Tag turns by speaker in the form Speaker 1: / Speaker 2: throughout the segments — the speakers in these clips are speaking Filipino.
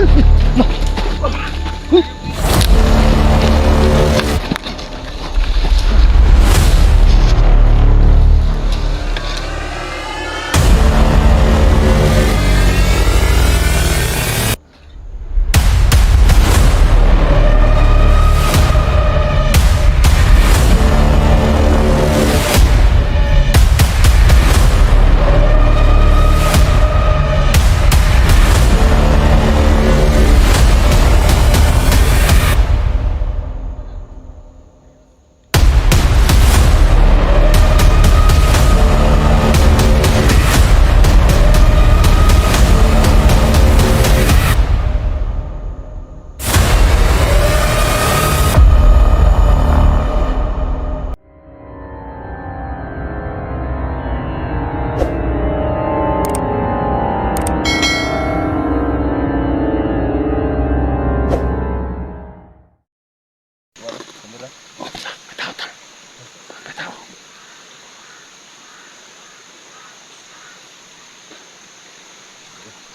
Speaker 1: tol.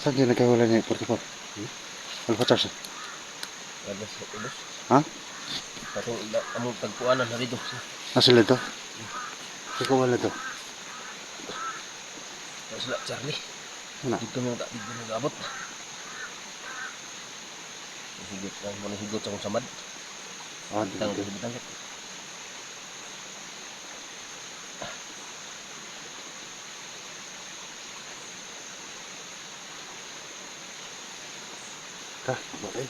Speaker 1: Saan din nagkawala niya 44? Alpha Charge?
Speaker 2: Labas sa ubos.
Speaker 1: Ha?
Speaker 2: Katong among tagpuanan na rito.
Speaker 1: Nasila ito? Ikaw wala ito?
Speaker 2: Sila Charlie.
Speaker 1: Ano?
Speaker 2: Dito mo nag-abot. Higot sa kong samad.
Speaker 1: Ah,
Speaker 2: Bitang
Speaker 1: dito.
Speaker 2: bitang.
Speaker 1: Tara, bakit?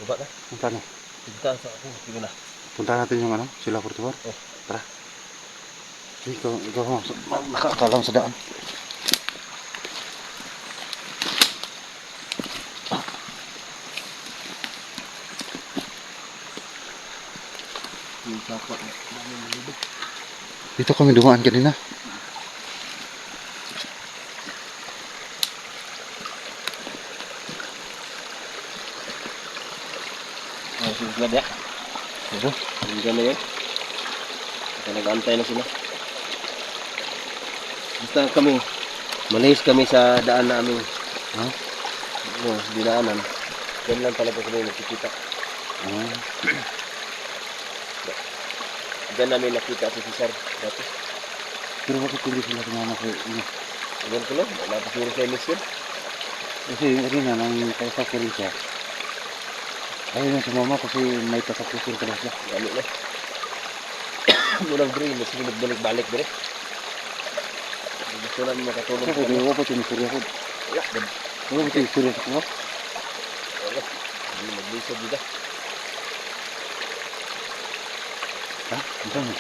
Speaker 2: Baba na.
Speaker 1: Punta na.
Speaker 2: Punta sa ako. Sige na.
Speaker 1: Punta natin yung ano, sila 44.
Speaker 2: Oh.
Speaker 1: Tara. Ikaw nakakalam sa daan.
Speaker 2: Yung kapwa na namin malibog.
Speaker 1: Dito kami dumaan kanina.
Speaker 2: Susunod ya.
Speaker 1: Pero,
Speaker 2: Hindi na yun. Kasi nag-antay na sila. Basta kami, malihis kami sa daan namin.
Speaker 1: ha?
Speaker 2: Dinaanan. Diyan lang talaga kami nakikita.
Speaker 1: Ah,
Speaker 2: Diyan namin nakita si Cesar dati.
Speaker 1: pero bakit hindi sila sumama sa inyo?
Speaker 2: Diyan ko lang, napasuro sa emission.
Speaker 1: Kasi kanina nang kausap ko rin siya. Ayaw na sumama kasi may tasapusin ka na siya.
Speaker 2: Ano na. Munang bro, mas balik-balik dire. Gusto namin makatulong
Speaker 1: Kasi pwede ko pa tinusurya ko.
Speaker 2: Wala,
Speaker 1: Ano ba tinusurya ko?
Speaker 2: wala. Hindi mag-lisod dito.
Speaker 1: Ha? Ano mo?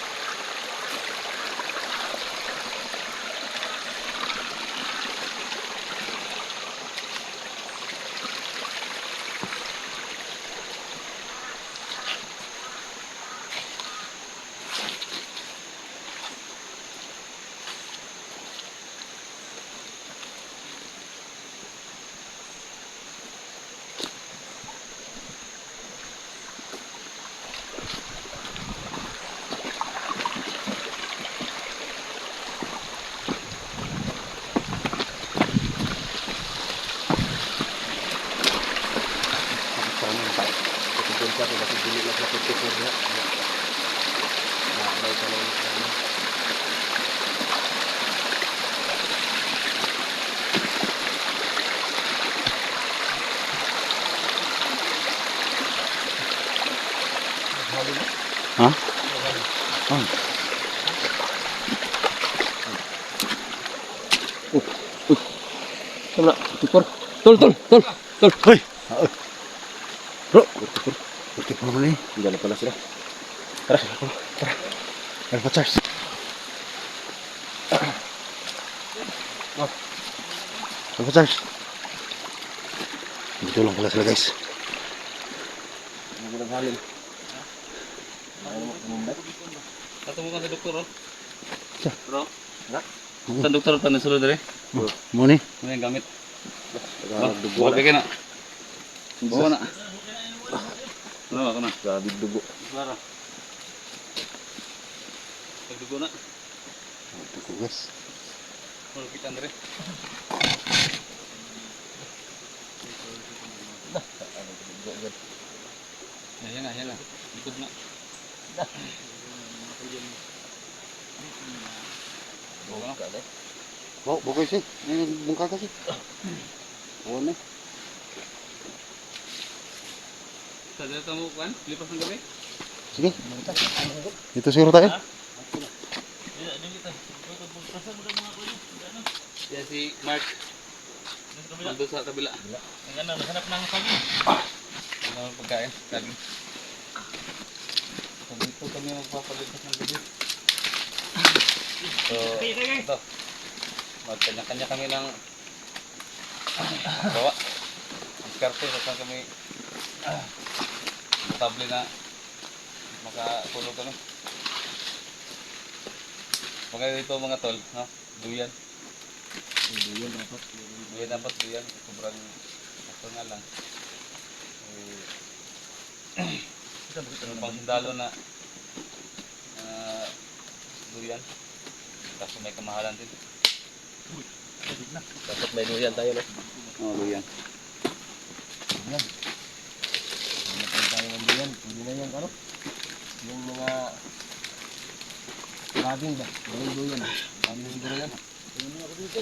Speaker 2: Doon sa akin kasi dili lang sa 54 na. May tanong na.
Speaker 1: Ha? Oh.
Speaker 2: Sama, tukar. Tol.
Speaker 1: Hoy! Bro! 44 naman eh.
Speaker 2: Diyan na pala sila. Tara.
Speaker 1: Alpha Charge. Alpha Charge. Dito lang pala sila guys.
Speaker 2: Hindi na halin.
Speaker 3: Katemu kan sa doktor, oh.
Speaker 1: Siya.
Speaker 3: Bro,
Speaker 2: Na?
Speaker 3: sa doktor pa na sulod dere.
Speaker 1: Mo ni?
Speaker 3: Ano yung gamit?
Speaker 2: Dugo
Speaker 3: Buka ka na. Buka na. Ano ako na?
Speaker 2: Grabe dugo.
Speaker 3: Clara. Pagdugo na.
Speaker 1: Ito ko guys.
Speaker 3: Ano kita dere? yan na. Ikot na. Buka na.
Speaker 1: Oh, bukoy si. Bungka kasi. Oo na.
Speaker 3: Sa dito mo kan, lipas ng gabi.
Speaker 1: Sige. Dito siguro tayo.
Speaker 3: Yan si Mark. Nandun sa kabila.
Speaker 4: Ang ano, naghanap ng kami.
Speaker 3: Ano ang pagkain? Saging. So dito kami magpapalipas ng gabi. So, ito. Magkanya-kanya kami ng gawa. Diskarte, saan kami matable na makatulog kami. Mga dito mga tol, no? Duyan. Duyan dapat, duyan. Sobrang ito nga lang. Ano pang sundalo na duyan. Kaso may kamahalan din.
Speaker 2: Dapat may duyan tayo, no?
Speaker 1: Oh, duyan.
Speaker 2: Dapat tayo ng duyan. Hindi na yung ano? Yung mga laging ba? Yung duyan. Laging yung duyan. Tingnan mo ako dito.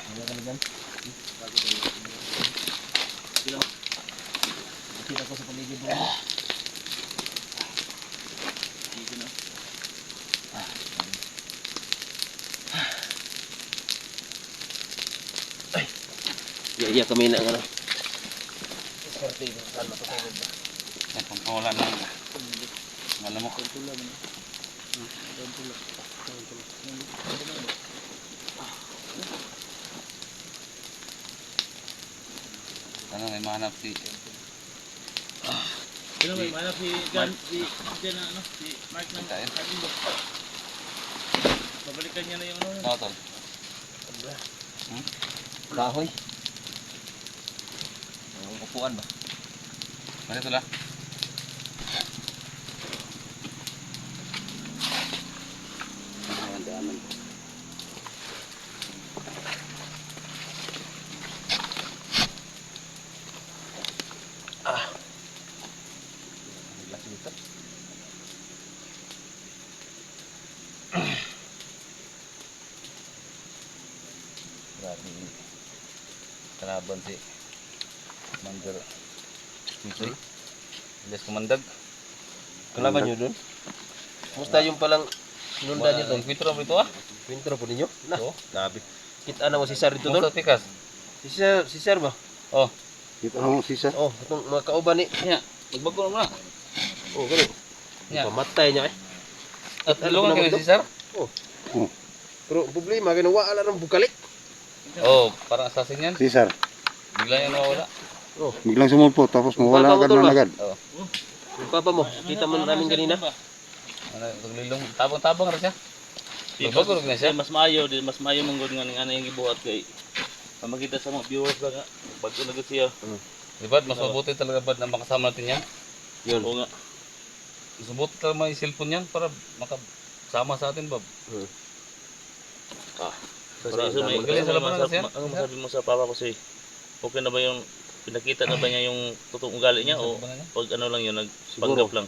Speaker 2: Wala ka na dyan? Nakita ko sa paligid mo. Iya kami na ano. Diskarte mo saan matutulog ba?
Speaker 3: Yan, kung wala ng malamok. Ano, may mahanap si
Speaker 4: Sino may manap si Jan, si Jan ano, si Mark ng
Speaker 3: Kain.
Speaker 4: saging ba? Babalikan niya na yung ano.
Speaker 3: ano tol?
Speaker 2: Kahoy. Upuan ba?
Speaker 3: Ganito lang.
Speaker 1: Daanan.
Speaker 3: Grabe. Kalaban si Commander Pisoy. Ilas kumandag.
Speaker 2: Kalaban nyo doon? Kumusta yung palang sinundan nyo doon?
Speaker 3: Nagpitro mo ito ah.
Speaker 2: Wintro po ninyo? Na,
Speaker 3: Oo.
Speaker 2: nabi. Kita na mo si Sir dito doon?
Speaker 3: Musta tikas?
Speaker 2: Si Sir ba?
Speaker 3: Oh,
Speaker 1: Dito ang sisa.
Speaker 2: Oh, itong mga kauban ni.
Speaker 3: nya. Magbago na muna.
Speaker 2: Oh, gani.
Speaker 3: Nya.
Speaker 2: Pamatay niya eh.
Speaker 3: At tulungan kayo si Sir?
Speaker 2: Oh.
Speaker 1: Oh.
Speaker 2: Pero problema, ginawa ala ng bukalik.
Speaker 3: Oh, parang assassin yan.
Speaker 1: Sisar.
Speaker 3: Bigla yung nawawala.
Speaker 2: Oh,
Speaker 1: Biglang sumulpo tapos mawala agad na agad.
Speaker 3: Oh.
Speaker 2: yung papa mo, kita mo namin kanina.
Speaker 3: Ano, paglilong. Tabang-tabang rin siya.
Speaker 4: Di
Speaker 3: Magbago na siya.
Speaker 4: mas maayo manggod nga ning ano yung gibuhat kay pamakita sa mga viewers ba nga bago na gud siya.
Speaker 3: Di ba? Mas mabuti talaga ba na makasama natin yan?
Speaker 2: Yun.
Speaker 4: Oo nga.
Speaker 3: Mas mabuti talaga may cellphone yan para makasama sa atin, Bob.
Speaker 4: Kasi
Speaker 2: Para
Speaker 4: isa may
Speaker 3: magaling sa labanan kasi yan.
Speaker 4: ano masabi mo sa papa ko si okay na ba yung pinakita na ba niya yung totoong ugali niya o pag ano lang yun nagpanggap lang.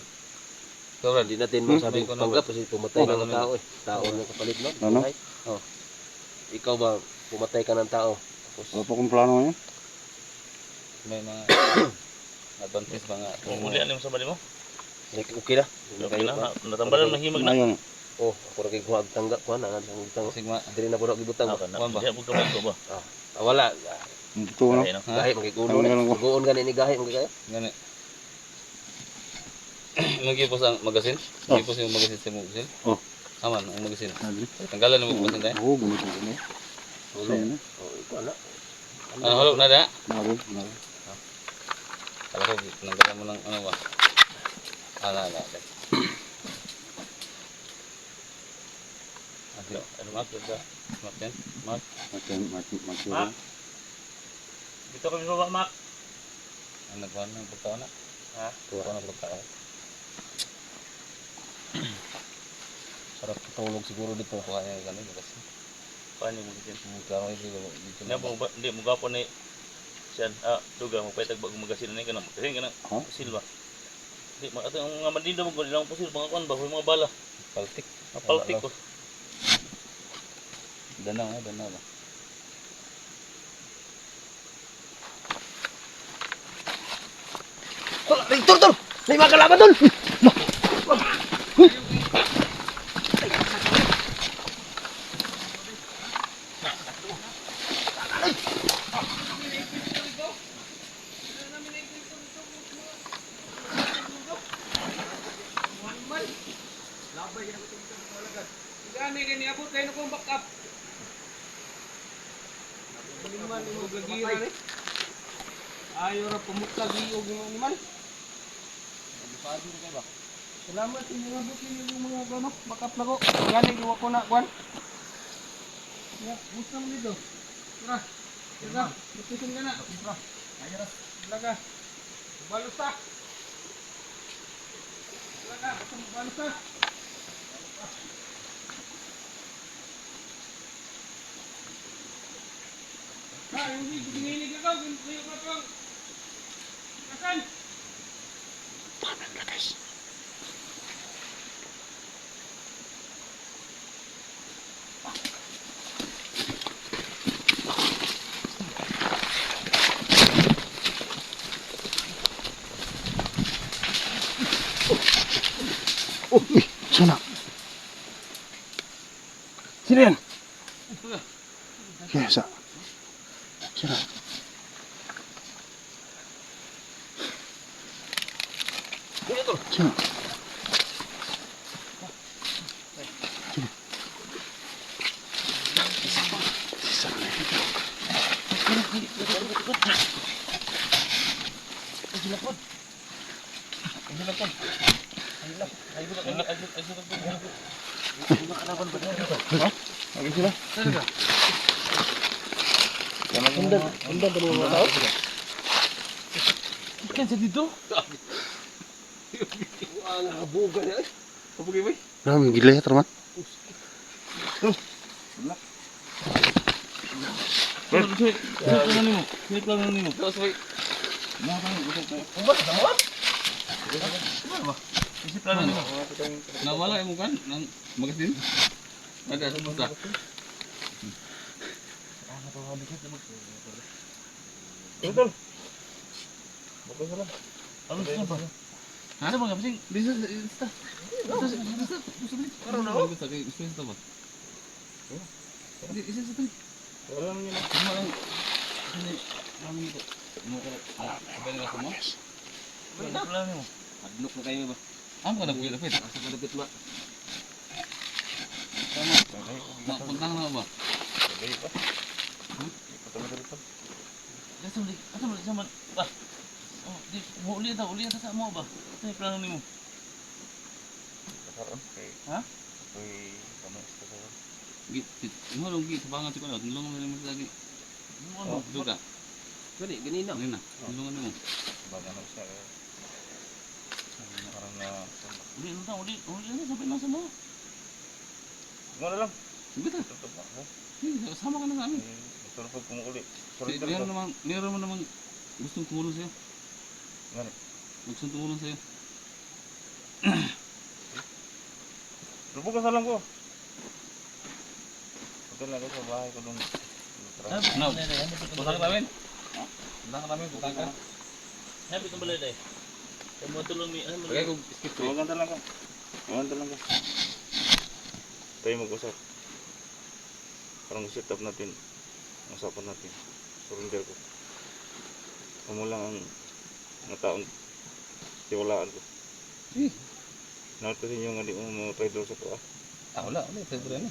Speaker 3: So, Brad,
Speaker 2: Hindi natin masabi panggap kasi pumatay ka ng tao eh. Tao na kapalit nun.
Speaker 1: Ano?
Speaker 2: Buhay. Oh. Ikaw ba, pumatay ka ng tao? Tapos,
Speaker 1: Wala pa kong plano ngayon.
Speaker 3: may mga advantage mga
Speaker 4: Muli ano sa bali mo?
Speaker 2: okay na.
Speaker 4: Okay na. Natambalan mahimag na.
Speaker 1: Ngayon.
Speaker 2: Oh, ako na kayo kuha ang tangga. Kuha na, ang tangga.
Speaker 3: sigma.
Speaker 2: Dili na po na gibutang.
Speaker 4: Ako na.
Speaker 3: Kuwan ba?
Speaker 4: Diya po kamay ko ba?
Speaker 2: Wala.
Speaker 1: Ito no.
Speaker 4: Ay, no?
Speaker 2: Gahi, magkikulo
Speaker 1: Tangga
Speaker 2: na.
Speaker 1: lang ko.
Speaker 2: Sugoon ka ni gahi, magkikaya.
Speaker 3: Gani. Nagipos ang magasin?
Speaker 1: Oh.
Speaker 3: Nagipos yung magasin sa magasin?
Speaker 1: Oh.
Speaker 3: Aman, ang magasin.
Speaker 1: Sabi.
Speaker 3: Tanggalan mo magasin tayo.
Speaker 1: Oo, gusto ko na.
Speaker 2: Wala. Oh, ikaw na.
Speaker 3: Ano, halok na da?
Speaker 1: Naroon, naroon.
Speaker 3: Kala ko, tanggalan mo ng ano ba? Ala. Ano, Mark? Mark yan? Mark?
Speaker 1: Magsura.
Speaker 4: Dito kami sa baba, Mac.
Speaker 3: Ang nagkuhan ng pagkaon na?
Speaker 4: Ha?
Speaker 3: Kuha ng pagkaon.
Speaker 2: Sarap tulog siguro dito.
Speaker 3: Kuha niya yung gano'n, magasin.
Speaker 4: Paano mo gitin?
Speaker 3: Klaro yung siguro. Dito
Speaker 4: Nya mo hindi mo gapo ni siyan. Duga mo paytag bag magasin ni kana. Kasi kana
Speaker 1: Ha?
Speaker 4: silba. Di, ato yung mga mandido mo, ilang pusil, mga kuan ba, mga bala.
Speaker 3: Paltik.
Speaker 4: Napaltik ko.
Speaker 3: Danaw ba?
Speaker 2: Tol, ay, tol! May mga kalaban, tol!
Speaker 5: Gani kay niabot kayo na kong backup. Baliman ni mo gagira ni. Ayo ra pumukag giog ng animal. Salamat inyo abot ninyo yung mga gano, backup na ko. Gani giwa ko na kwan. Ya, gusto mo dito. Tara. Tara, lutusin ka na. Tara. Ayo ra. Laga. Balusa. Laga, balusa. Hindi ginilig ka, ginilig ka pang. Kasan?
Speaker 2: Paano na, guys? Oh, sana. Sino yan? Kaya sa... Sino? Sino? Sino?
Speaker 5: Kan sa dito?
Speaker 2: Maraming gila ya, teman.
Speaker 3: Nawala mo kan nang magasin. Ada sa buta.
Speaker 4: Betul. Ano siya ba?
Speaker 3: Ha?
Speaker 4: Ano ba nga?
Speaker 3: Bisa sta. Karon na ako sa kay space ba? Isa sa tali.
Speaker 4: Wala naman yun.
Speaker 3: Mo lang. Ano nito? Mo ko. Sabay na ako mo.
Speaker 4: Wala naman.
Speaker 3: Adlok na kayo ba? Amo ka nagpilapit. Asa ka dapit ba? Tama. Puntang na ba?
Speaker 4: Sabay pa. Patama-tama pa. Asa mo sa man. Ba. Oh, di mo uli ta sa mo ba? Ano yung plano nimo?
Speaker 1: Karon kay
Speaker 4: Ha?
Speaker 1: koy kamo sa karon.
Speaker 3: Mo lang gi tabangan si ko. Tulungan mo naman sa lagi.
Speaker 4: Mo ano?
Speaker 3: Duga.
Speaker 5: Gani, ganina.
Speaker 3: Ganina. Tulungan mo.
Speaker 1: Baga na siya. Karon na
Speaker 4: Uli na sabi na sa mo.
Speaker 1: mo na lang.
Speaker 3: Sige ta.
Speaker 1: Tutok ba? Ha?
Speaker 3: Sige, sama ka na sa amin.
Speaker 1: Ito na pag kumuli.
Speaker 3: Meron naman gustong tumulong sa'yo.
Speaker 1: Ngani.
Speaker 3: Gustong tumulong sa'yo.
Speaker 1: Lubog ka sa lang ko. Hotel na ko sa bahay ko dun.
Speaker 3: No. Punta ka namin. Punta ka namin. Punta ka.
Speaker 4: Happy ka balay day. Kaya mo tulong ni ano
Speaker 3: Bagay ko skip ko.
Speaker 1: Huwag lang ka. Huwag lang ka. Tayo mag-usap. Parang set up natin. Usapan natin. Surrender ko. Kamu lang ang mga taong tiwalaan ko.
Speaker 3: Eh.
Speaker 1: Nakot kasi yung hindi mo mga traitor sa to.
Speaker 3: Wala. Ito rin.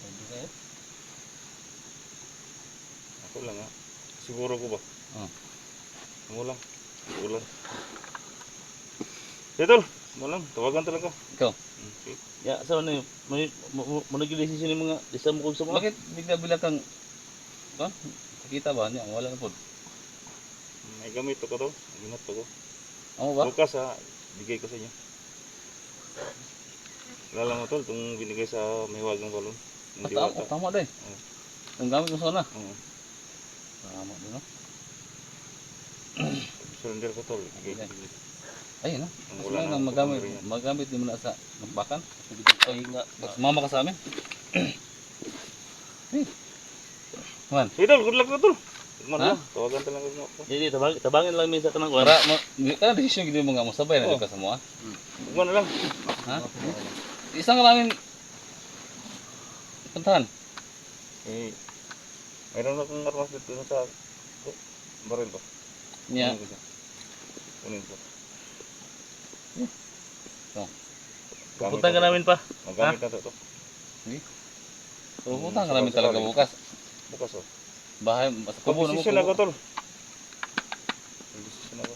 Speaker 1: Ako lang ha. Siguro ko ba? Kamu lang. Ulan. Settle. Mo lang. Tawagan talaga.
Speaker 3: Ikaw.
Speaker 1: Okay.
Speaker 4: Ya, sa ano yun? Mo nag-decision yung mga isa mo kung sa mga.
Speaker 3: Bakit bigla-bila kang ba? Kita ba niya? Wala na po.
Speaker 1: May gamit ko to. Ginat ko.
Speaker 3: Amo ba?
Speaker 1: Bukas ha. Bigay ko sa inyo. Wala mo tol. Itong binigay sa mahiwagang balon. Yung diwata.
Speaker 3: Tama din. Ang gamit mo sana.
Speaker 1: Oo.
Speaker 3: Tama din no.
Speaker 1: Surrender ko tol. Bigay.
Speaker 3: Okay. Ay, no?
Speaker 1: Ang
Speaker 3: Mas
Speaker 1: wala
Speaker 3: lang
Speaker 1: na
Speaker 3: magamit.
Speaker 1: pagkakamarihan.
Speaker 3: Magamit din mo na sa nagbakan.
Speaker 4: Ay nga.
Speaker 3: Mama ka sa amin. Man,
Speaker 1: Idol, good luck na tol. Man
Speaker 3: Ha?
Speaker 1: lang, tawagan talaga ako.
Speaker 4: Hindi, tabangin lang minsan ka ng kuwan.
Speaker 3: para kana desisyon gid mo nga mo sabay na di ka sa mo.
Speaker 1: Man lang.
Speaker 3: Ha? Isang namin puntahan.
Speaker 1: Eh, mayroon akong armas dito sa baril ko.
Speaker 3: Nya.
Speaker 1: Kunin ko siya. Kunin ko.
Speaker 4: Punta ka namin pa.
Speaker 1: Magamit na to.
Speaker 3: So puntahan ka namin talaga bukas.
Speaker 1: Bukas oh.
Speaker 3: Bahay sa kubo na mo.
Speaker 1: Pag-desisyon ako tol. Pag-desisyon ako.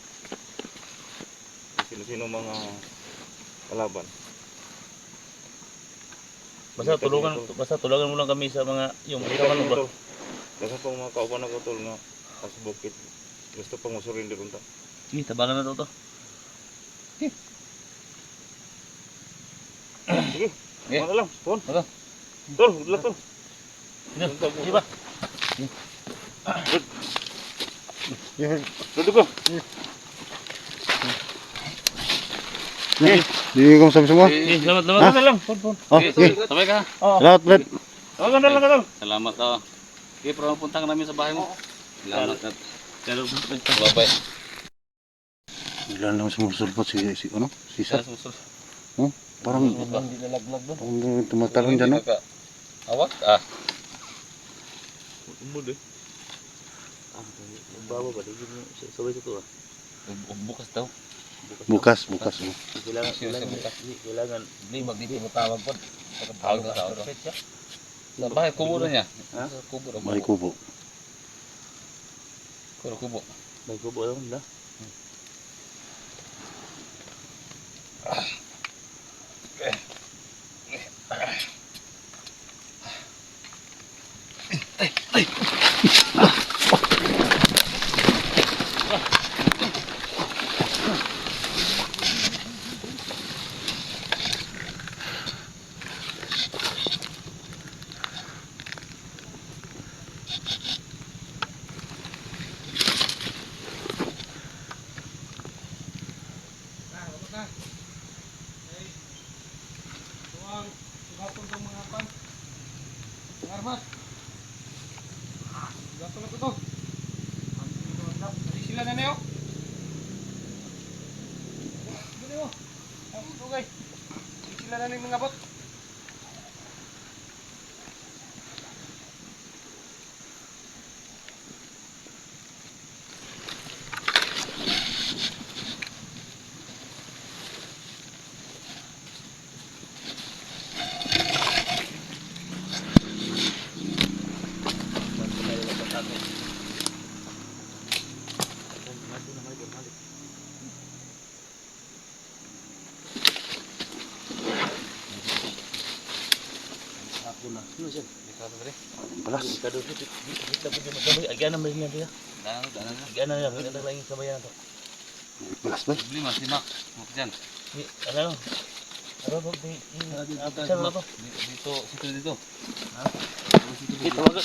Speaker 1: Sino-sino mga kalaban.
Speaker 4: Basta tulungan mo lang kami sa mga yung
Speaker 1: Makita
Speaker 4: ikaw ano
Speaker 1: mo
Speaker 4: ba?
Speaker 1: tol. Kasi pang mga kauban ako tol nga sa bukid. Gusto pang masurrender unta.
Speaker 4: Ni tabangan na to.
Speaker 1: Sige.
Speaker 3: Okay.
Speaker 1: Ano lang, phone.
Speaker 3: Ano?
Speaker 1: Tol, good luck tol.
Speaker 4: Di ba?
Speaker 1: Duduk ko.
Speaker 2: Di ko sabi semua.
Speaker 4: Selamat
Speaker 1: Tawagan na lang, phone.
Speaker 2: Oh,
Speaker 3: Okay,
Speaker 2: okay.
Speaker 3: sabay ka.
Speaker 2: Salamat, Brad.
Speaker 1: Tawagan na lang ka tol.
Speaker 3: Salamat daw. Okay, pero punta ka namin sa bahay mo. Salamat at
Speaker 4: Pero
Speaker 3: babay.
Speaker 2: Bigla naman sumusulpot si ano? Si Sat. Parang
Speaker 4: hindi nalaglag doon.
Speaker 2: parang tumatalon dyan, no?
Speaker 3: Awak? Ah.
Speaker 4: Umod eh. Bawa ba? Sabay ito ah.
Speaker 3: Bukas daw.
Speaker 2: Bukas. Oh.
Speaker 4: Kailangan limag dito mo tawag po.
Speaker 3: Tawag na tawag. Sa bahay kubo na niya.
Speaker 4: Ha?
Speaker 3: Sa kubo na.
Speaker 2: May kubo.
Speaker 3: Kubo.
Speaker 4: May kubo lang na.
Speaker 5: Sila na niyo. Okay. Sila na ning mga bot.
Speaker 2: Balas.
Speaker 4: Agyan naman rin yan.
Speaker 3: Danan.
Speaker 4: Agyan na yan. Agyan na lang yung sabayan to.
Speaker 2: Balas ba?
Speaker 3: Beli mas simak. Muk dyan.
Speaker 4: Ano? Ano to? Official na to.
Speaker 3: Dito, dito.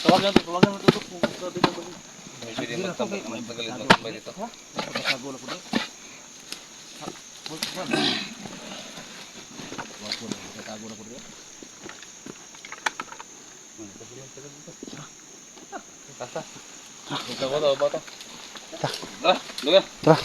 Speaker 4: Tawagan to. Kung sabi na ba?
Speaker 3: Pwede magtambay dito. Tasa. Ito ko to, bato. Tara, lugar.
Speaker 2: Tara.